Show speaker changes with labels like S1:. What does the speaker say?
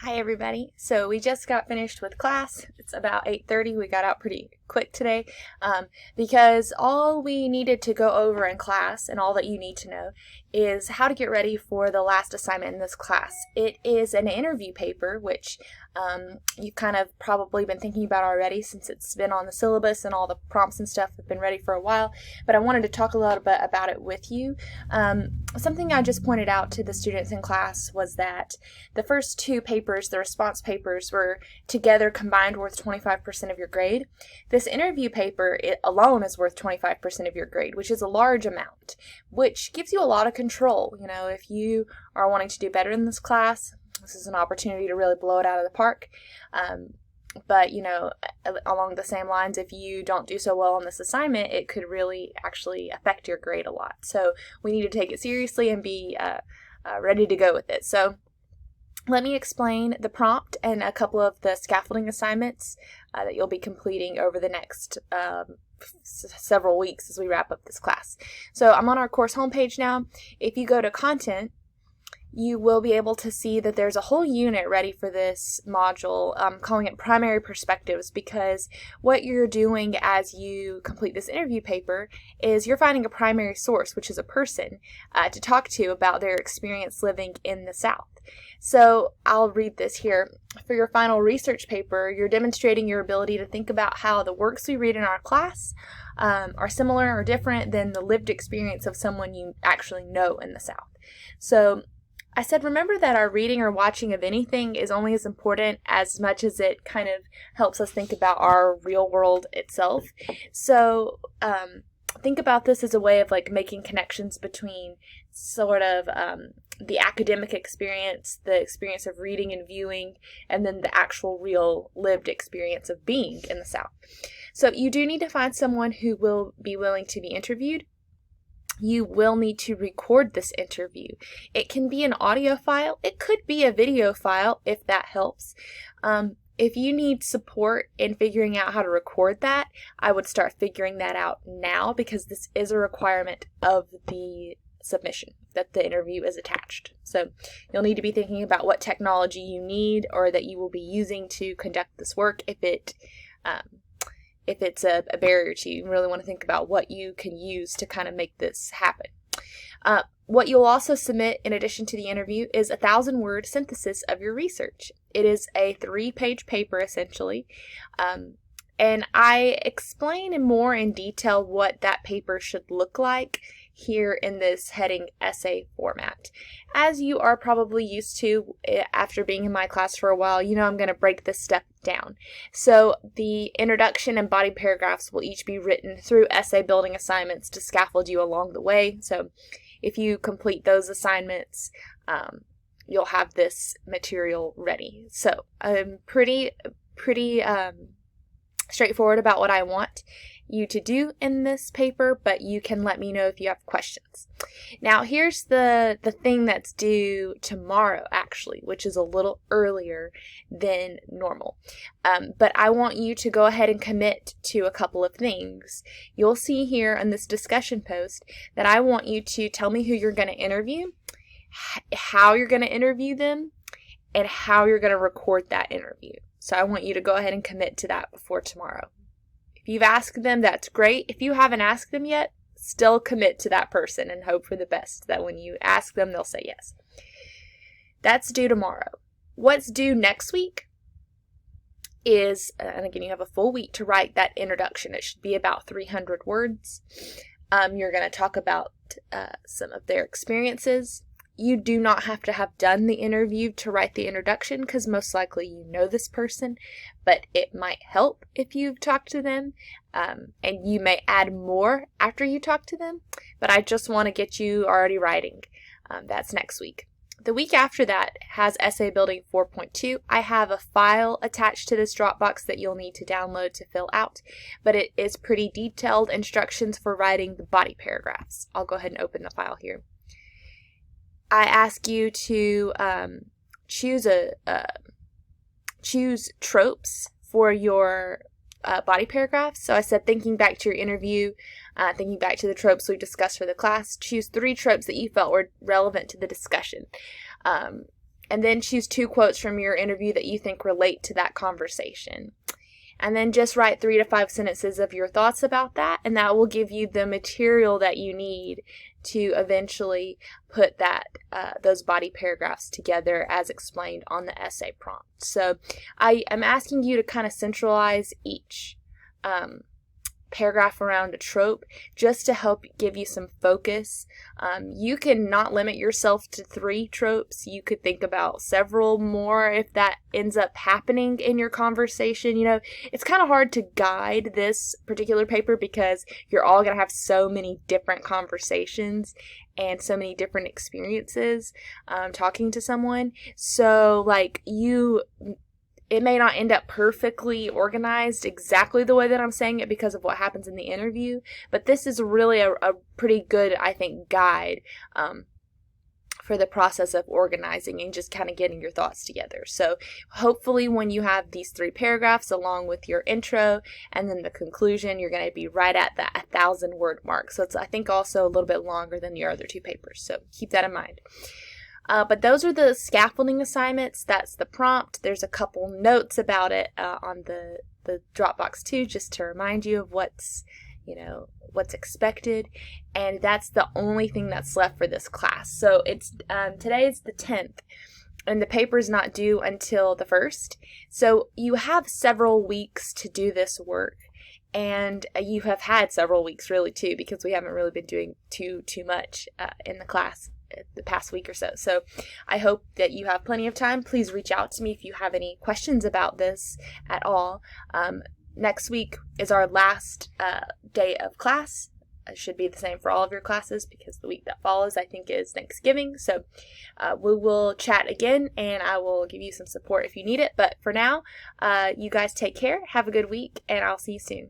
S1: Hi everybody. So we just got finished with class. It's about 8:30. We got out pretty quick today because all we needed to go over in class and all that you need to know is how to get ready for the last assignment in this class. It is an interview paper, which you've kind of probably been thinking about already since it's been on the syllabus and all the prompts and stuff have been ready for a while, but I wanted to talk a little bit about it with you. Something I just pointed out to the students in class was that the first two papers, the response papers, were together combined worth 25% of your grade. This interview paper alone is worth 25% of your grade, which is a large amount, which gives you a lot of control. You know, if you are wanting to do better in this class, this is an opportunity to really blow it out of the park. But, you know, along the same lines, if you don't do so well on this assignment, it could really actually affect your grade a lot. So we need to take it seriously and be ready to go with it. So let me explain the prompt and a couple of the scaffolding assignments that you'll be completing over the next several weeks as we wrap up this class. So I'm on our course homepage now. If you go to content, you will be able to see that there's a whole unit ready for this module. I'm calling it primary perspectives because what you're doing as you complete this interview paper is you're finding a primary source, which is a person, to talk to about their experience living in the South. So I'll read this here. For your final research paper, you're demonstrating your ability to think about how the works we read in our class are similar or different than the lived experience of someone you actually know in the South. So I said, remember that our reading or watching of anything is only as important as much as it kind of helps us think about our real world itself. So think about this as a way of like making connections between sort of the academic experience, the experience of reading and viewing, and then the actual real lived experience of being in the South. So you do need to find someone who will be willing to be interviewed. You will need to record this interview. It can be an audio file. It could be a video file if that helps. If you need support in figuring out how to record that, I would start figuring that out now because this is a requirement of the submission that the interview is attached. So you'll need to be thinking about what technology you need or that you will be using to conduct this work if it's a barrier to you. You really want to think about what you can use to kind of make this happen. What you'll also submit in addition to the interview is a 1,000-word synthesis of your research. It is a 3-page paper essentially. And I explain more in detail what that paper should look like here in this heading essay format. As you are probably used to after being in my class for a while, you know I'm going to break this step down. So the introduction and body paragraphs will each be written through essay building assignments to scaffold you along the way. So if you complete those assignments, you'll have this material ready. So I'm pretty straightforward about what I want you to do in this paper, but you can let me know if you have questions. Now here's the thing that's due tomorrow actually, which is a little earlier than normal. But I want you to go ahead and commit to a couple of things. You'll see here in this discussion post that I want you to tell me who you're going to interview, how you're going to interview them, and how you're going to record that interview. So I want you to go ahead and commit to that before tomorrow. If you've asked them, that's great. If you haven't asked them yet, still commit to that person and hope for the best, that when you ask them, they'll say yes. That's due tomorrow. What's due next week is, and again, you have a full week to write that introduction. It should be about 300 words. You're going to talk about some of their experiences. You do not have to have done the interview to write the introduction because most likely you know this person, but it might help if you've talked to them, and you may add more after you talk to them, but I just want to get you already writing. That's next week. The week after that has Essay Building 4.2. I have a file attached to this Dropbox that you'll need to download to fill out, but it is pretty detailed instructions for writing the body paragraphs. I'll go ahead and open the file here. I ask you to choose tropes for your body paragraphs. So I said, thinking back to your interview, thinking back to the tropes we discussed for the class, choose 3 tropes that you felt were relevant to the discussion. And then choose 2 quotes from your interview that you think relate to that conversation. And then just write 3 to 5 sentences of your thoughts about that, and that will give you the material that you need to eventually put those body paragraphs together as explained on the essay prompt. So I am asking you to kind of centralize each paragraph around a trope just to help give you some focus. You can not limit yourself to 3 tropes. You could think about several more if that ends up happening in your conversation. You know, it's kind of hard to guide this particular paper because you're all going to have so many different conversations and so many different experiences talking to someone. So like it may not end up perfectly organized exactly the way that I'm saying it because of what happens in the interview, but this is really a pretty good, I think, guide for the process of organizing and just kind of getting your thoughts together. So hopefully when you have these 3 paragraphs along with your intro and then the conclusion, you're going to be right at that 1,000-word mark. So it's, I think, also a little bit longer than your other 2 papers. So keep that in mind. But those are the scaffolding assignments. That's the prompt. There's a couple notes about it on the Dropbox too, just to remind you of what's expected. And that's the only thing that's left for this class. So it's today is the 10th, and the paper is not due until the 1st. So you have several weeks to do this work. And you have had several weeks really too, because we haven't really been doing too much in the class the past week or so. So I hope that you have plenty of time. Please reach out to me if you have any questions about this at all. Next week is our last day of class. It should be the same for all of your classes because the week that follows, I think, is Thanksgiving. So we will chat again, and I will give you some support if you need it. But for now, you guys take care. Have a good week, and I'll see you soon.